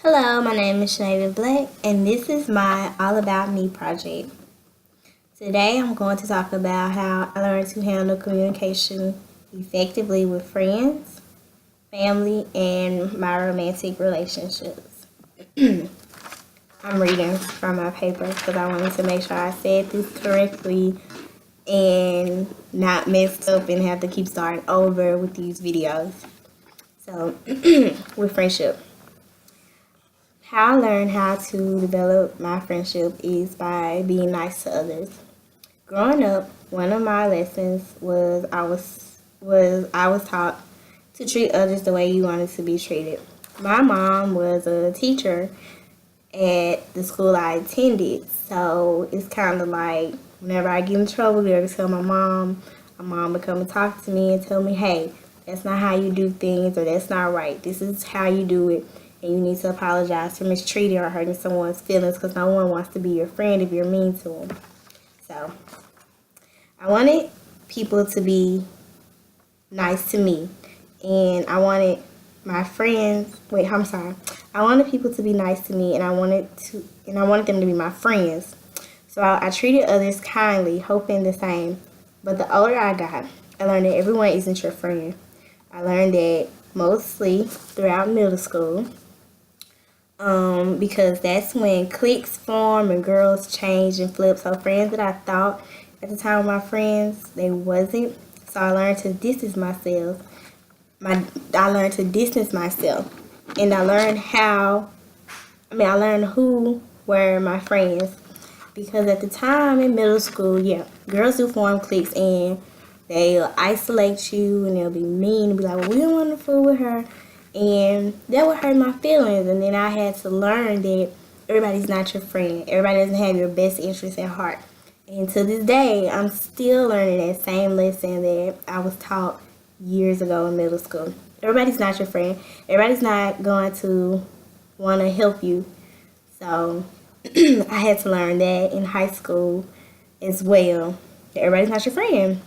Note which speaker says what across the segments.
Speaker 1: Hello, my name is Shanae Black, and this is my All About Me project. Today, I'm going to talk about how I learned to handle communication effectively with friends, family, and my romantic relationships. I'm reading from my paper because I wanted to make sure I said this correctly and not messed up and have to keep starting over with these videos. So, with friendship. How I learned how to develop my friendship is by being nice to others. Growing up, one of my lessons was I was taught to treat others the way you wanted to be treated. My mom was a teacher at the school I attended, so it's kind of like whenever I get in trouble, I go to tell my mom would come and talk to me and tell me, hey, that's not how you do things, or that's not right. This is how you do it, and you need to apologize for mistreating or hurting someone's feelings because no one wants to be your friend if you're mean to them. So I wanted people to be nice to me, and I wanted my friends. I wanted people to be nice to me, and I wanted them to be my friends. So I treated others kindly, hoping the same. But the older I got, I learned that everyone isn't your friend. I learned that mostly throughout middle school, because that's when cliques form and girls change and flip. So friends that I thought at the time were my friends, they wasn't. So I learned to distance myself. I learned to distance myself, and I learned I learned who were my friends, because at the time in middle school, yeah, girls do form cliques and they'll isolate you and they'll be mean and be like, well, we don't want to fool with her. And that would hurt my feelings. And then I had to learn that everybody's not your friend. Everybody doesn't have your best interest at heart. And to this day, I'm still learning that same lesson that I was taught years ago in middle school. Everybody's not your friend. Everybody's not going to want to help you. So I had to learn that in high school as well. That everybody's not your friend.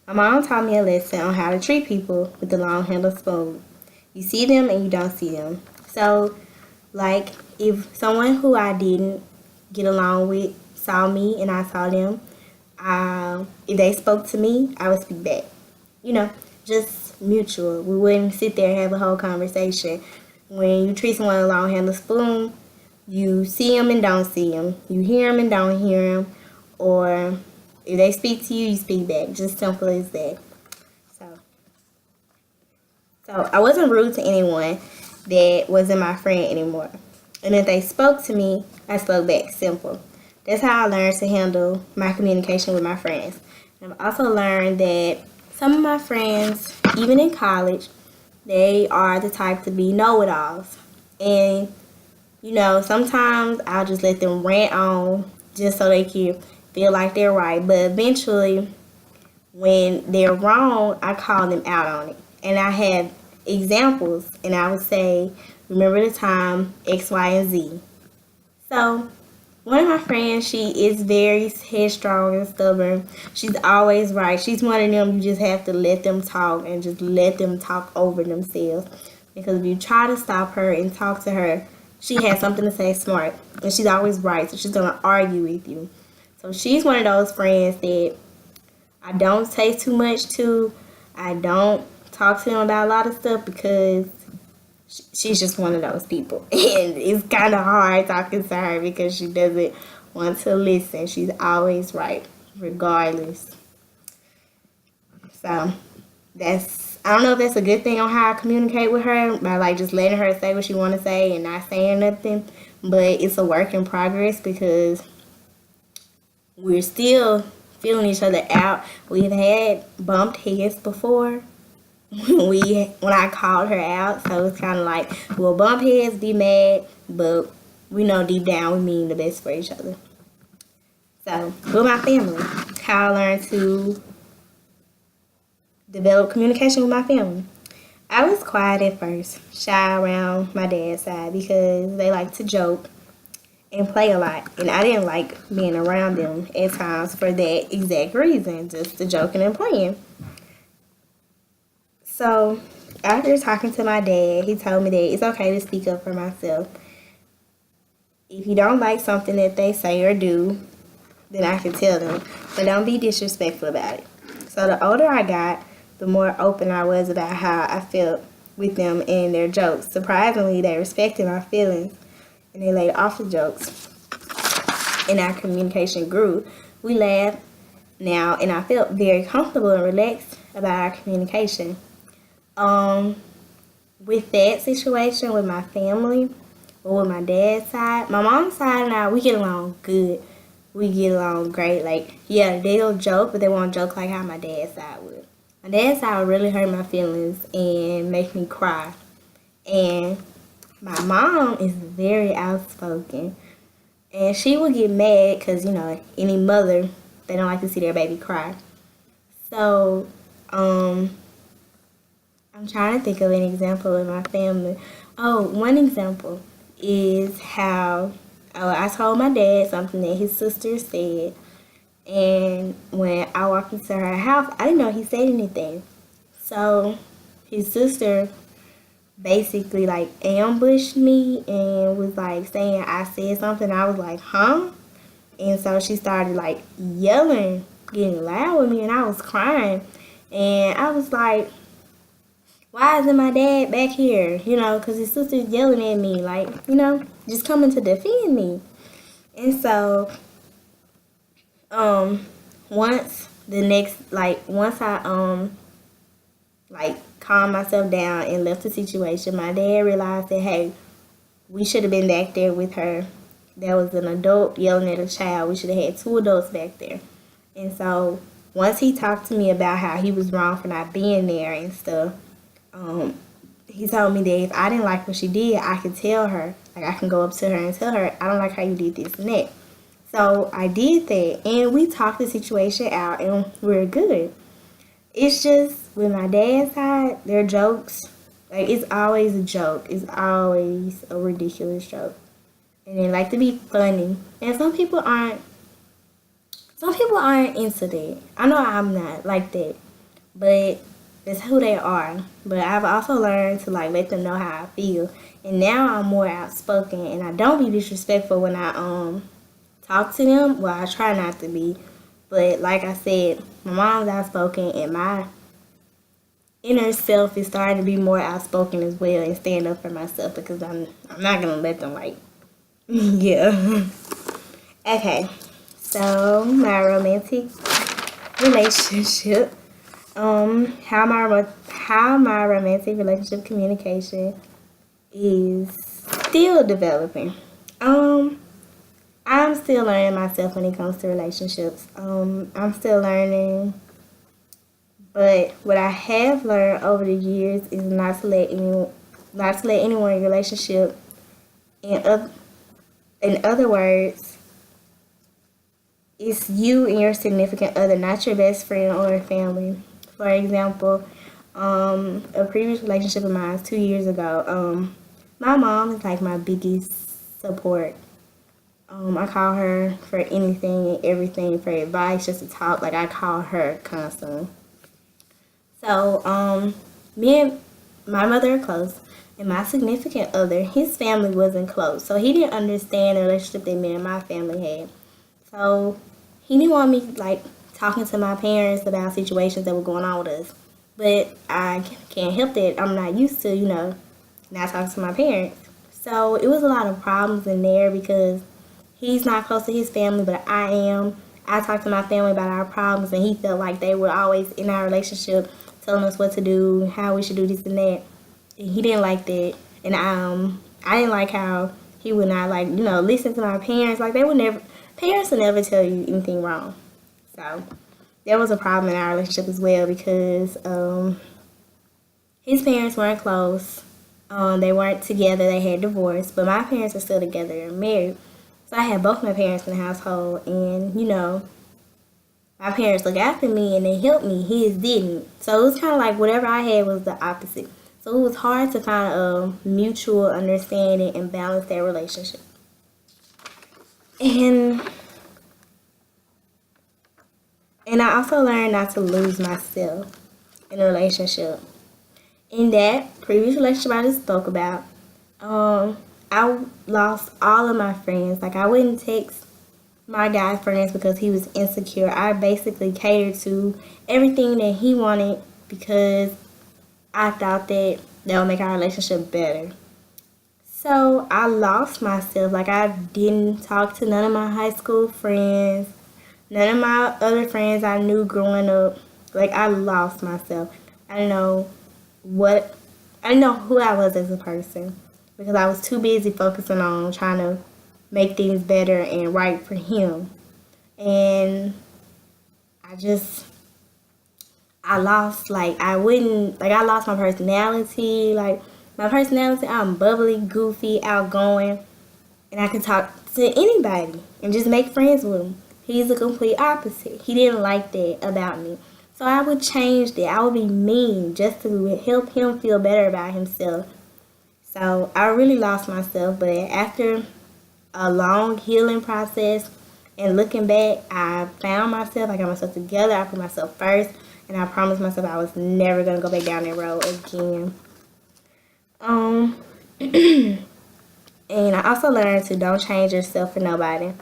Speaker 1: My mom taught me a lesson on how to treat people with the long handled spoon. You see them and you don't see them. So, like, if someone who I didn't get along with saw me and I saw them, if they spoke to me, I would speak back. Just mutual. We wouldn't sit there and have a whole conversation. When you treat someone with a long handled spoon, you see them and don't see them. You hear them and don't hear them. Or if they speak to you, you speak back. Just simple as that. So I wasn't rude to anyone that wasn't my friend anymore. And if they spoke to me, I spoke back. Simple. That's how I learned to handle my communication with my friends. And I've also learned that some of my friends, even in college, they are the type to be know-it-alls. And, sometimes I'll just let them rant on just so they can feel like they're right. But eventually, when they're wrong, I call them out on it. And I have examples, and I would say, remember the time X, Y, and Z. So, one of my friends, she is very headstrong and stubborn. She's always right. She's one of them you just have to let them talk and just let them talk over themselves. Because if you try to stop her and talk to her, she has something to say smart. And she's always right, so she's going to argue with you. So she's one of those friends that I don't say too much to. I don't talk to them about a lot of stuff because she's just one of those people. And it's kind of hard talking to her because she doesn't want to listen. She's always right, regardless. So I don't know if that's a good thing on how I communicate with her, by just letting her say what she want to say and not saying nothing. But it's a work in progress because we're still feeling each other out. We've had bumped heads before when I called her out, so it's kind of like we'll bump heads, be mad, but we know deep down we mean the best for each other. So with my family, how I learned to develop communication with my family. I was quiet at first, shy around my dad's side because they like to joke and play a lot, and I didn't like being around them at times for that exact reason, just the joking and playing. So after talking to my dad, he told me that it's okay to speak up for myself. If you don't like something that they say or do, then I can tell them, but don't be disrespectful about it. So the older I got, the more open I was about how I felt with them and their jokes. Surprisingly, they respected my feelings and they laid off the jokes, and our communication grew. We laughed now, and I felt very comfortable and relaxed about our communication. Um, with that situation with my family, or with my dad's side, my mom's side and I, we get along good. We get along great. Like, yeah, they'll joke, but they won't joke like how my dad's side would. My dad's side would really hurt my feelings and make me cry. And my mom is very outspoken. And she would get mad because, you know, any mother, they don't like to see their baby cry. So, I'm trying to think of an example in my family. Oh, one example is how I told my dad something that his sister said. And when I walked into her house, I didn't know he said anything. So his sister basically like ambushed me and was like saying I said something. I was like, huh? And so she started like yelling, getting loud with me, and I was crying. And I was like, why isn't my dad back here? You know, because his sister's yelling at me, like, you know, just coming to defend me. And so, once I like calmed myself down and left the situation, my dad realized that, hey, we should have been back there with her. There was an adult yelling at a child. We should have had two adults back there. And so once he talked to me about how he was wrong for not being there and stuff, he told me that if I didn't like what she did, I could tell her. Like, I can go up to her and tell her, I don't like how you did this and that. So I did that, and we talked the situation out, and we're good. It's just with my dad's side, their jokes, like, it's always a joke. It's always a ridiculous joke. And they like to be funny. And some people aren't into that. I know I'm not like that. But that's who they are. But I've also learned to like let them know how I feel. And now I'm more outspoken, and I don't be disrespectful when I talk to them. Well, I try not to be. But like I said, my mom's outspoken, and my inner self is starting to be more outspoken as well and stand up for myself, because I'm not gonna let them like yeah. Okay. So my romantic relationship. How my romantic relationship communication is still developing. I'm still learning myself when it comes to relationships. I'm still learning, but what I have learned over the years is not to let anyone in your relationship. In other words, it's you and your significant other, not your best friend or family. For example, a previous relationship of mine 2 years ago, my mom is like my biggest support. I call her for anything and everything, for advice, just to talk. Like, I call her constantly. So, me and my mother are close, and my significant other, his family wasn't close. So he didn't understand the relationship that me and my family had. So he didn't want me like talking to my parents about situations that were going on with us. But I can't help that. I'm not used to, not talking to my parents. So it was a lot of problems in there because he's not close to his family, but I am. I talked to my family about our problems, and he felt like they were always in our relationship telling us what to do, how we should do this and that. And he didn't like that. And I didn't like how he would not listen to my parents. Like, parents will never tell you anything wrong. So there was a problem in our relationship as well because his parents weren't close. They weren't together. They had divorced. But my parents are still together and married. So I had both my parents in the household. And, my parents look after me and they helped me. His didn't. So it was kind of like whatever I had was the opposite. So it was hard to find a mutual understanding and balance that relationship. And I also learned not to lose myself in a relationship. In that previous relationship I just spoke about, I lost all of my friends. Like, I wouldn't text my guy friends because he was insecure. I basically catered to everything that he wanted because I thought that would make our relationship better. So I lost myself. Like, I didn't talk to none of my high school friends, none of my other friends I knew growing up. Like, I lost myself. I didn't know what, I didn't know who I was as a person because I was too busy focusing on trying to make things better and right for him. And I just, I lost, like, I lost my personality. Like, my personality, I'm bubbly, goofy, outgoing, and I can talk to anybody and just make friends with him. He's the complete opposite. He didn't like that about me. So I would change that. I would be mean just to help him feel better about himself. So I really lost myself, but after a long healing process and looking back, I found myself. I got myself together. I put myself first, and I promised myself I was never gonna go back down that road again. Um, and I also learned to don't change yourself for nobody.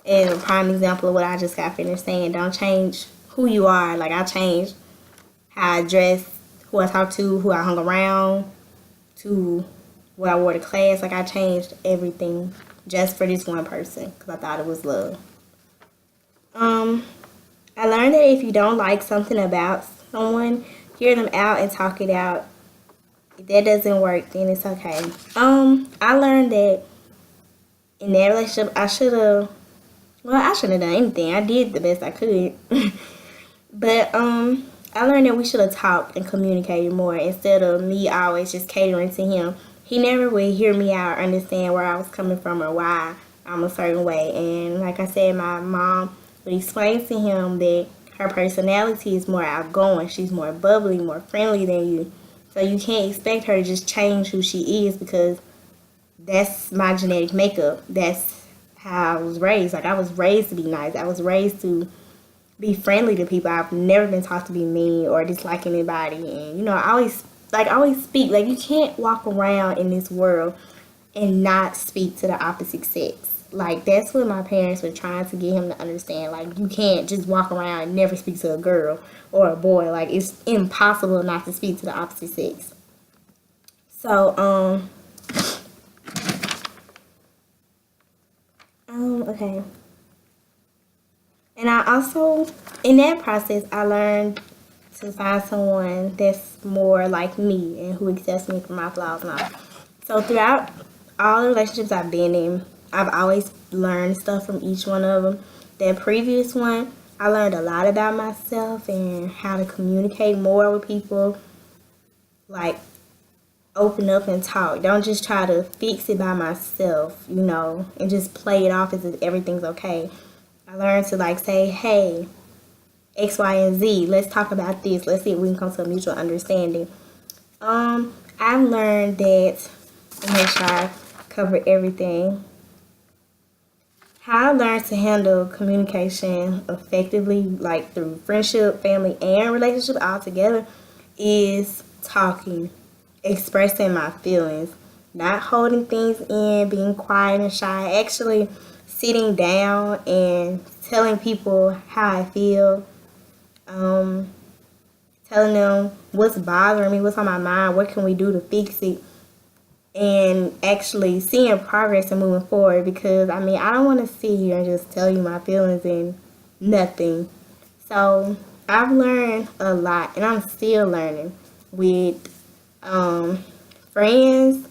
Speaker 1: And a prime example of what I just got finished saying, don't change who you are. Like, I changed how I dressed, who I talked to, who I hung around, to what I wore to class. Like, I changed everything just for this one person because I thought it was love. Um, I learned that if you don't like something about someone, hear them out and talk it out. If that doesn't work, then it's okay. I learned that in that relationship, I shouldn't have done anything. I did the best I could. But I learned that we should have talked and communicated more instead of me always just catering to him. He never would hear me out or understand where I was coming from or why I'm a certain way. And like I said, my mom would explain to him that her personality is more outgoing. She's more bubbly, more friendly than you. So you can't expect her to just change who she is because that's my genetic makeup. That's how I was raised. Like, I was raised to be nice. I was raised to be friendly to people. I've never been taught to be mean or dislike anybody. And I always speak. Like, you can't walk around in this world and not speak to the opposite sex. Like, that's what my parents were trying to get him to understand. Like, you can't just walk around and never speak to a girl or a boy. Like, it's impossible not to speak to the opposite sex. So, okay. And I also, in that process, I learned to find someone that's more like me and who accepts me for my flaws and all. So throughout all the relationships I've been in, I've always learned stuff from each one of them. That previous one, I learned a lot about myself and how to communicate more with people. Like, open up and talk. Don't just try to fix it by myself, and just play it off as if everything's okay. I learned to, like, say, hey, X, Y, and Z, let's talk about this. Let's see if we can come to a mutual understanding. I've learned that, to make sure I cover everything, how I learned to handle communication effectively, like through friendship, family, and relationship all together, is talking, expressing my feelings, not holding things in, being quiet and shy, actually sitting down and telling people how I feel, telling them what's bothering me, what's on my mind, what can we do to fix it, and actually seeing progress and moving forward. Because I don't want to sit here and just tell you my feelings and nothing. So I've learned a lot, and I'm still learning with friends.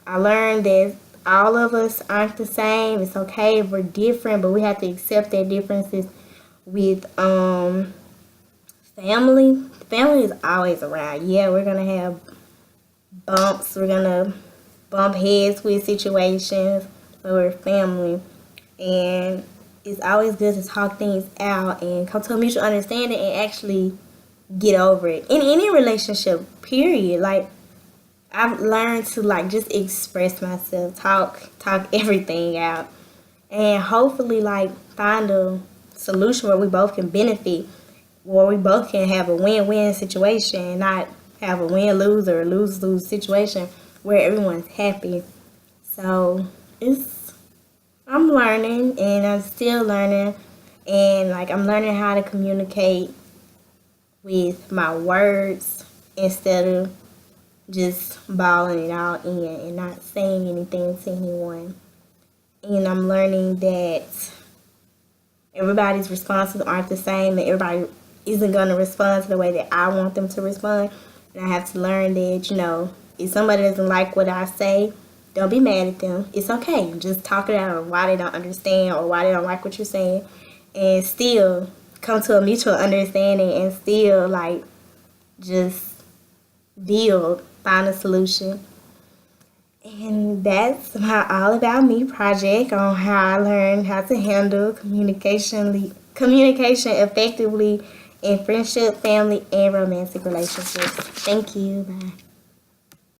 Speaker 1: I learned that all of us aren't the same. It's okay if we're different, but we have to accept their differences. With family is always around. Yeah, we're gonna have bumps. We're gonna bump heads with situations, but we're family, and it's always good to talk things out and come to a mutual understanding and actually get over it in any relationship. Period. Like, I've learned to, like, just express myself, talk everything out, and hopefully, like, find a solution where we both can benefit, where we both can have a win-win situation, and not have a win-lose or a lose-lose situation where everyone's happy. So I'm learning, and I'm still learning, and like I'm learning how to communicate with my words instead of just bawling it out in and not saying anything to anyone. And I'm learning that everybody's responses aren't the same, and everybody isn't going to respond to the way that I want them to respond. And I have to learn that, if somebody doesn't like what I say, don't be mad at them. It's okay. Just talk it out on why they don't understand or why they don't like what you're saying, and still come to a mutual understanding and still like just find a solution. And that's my All About Me project on how I learned how to handle communication effectively in friendship, family, and romantic relationships. Thank you. Bye.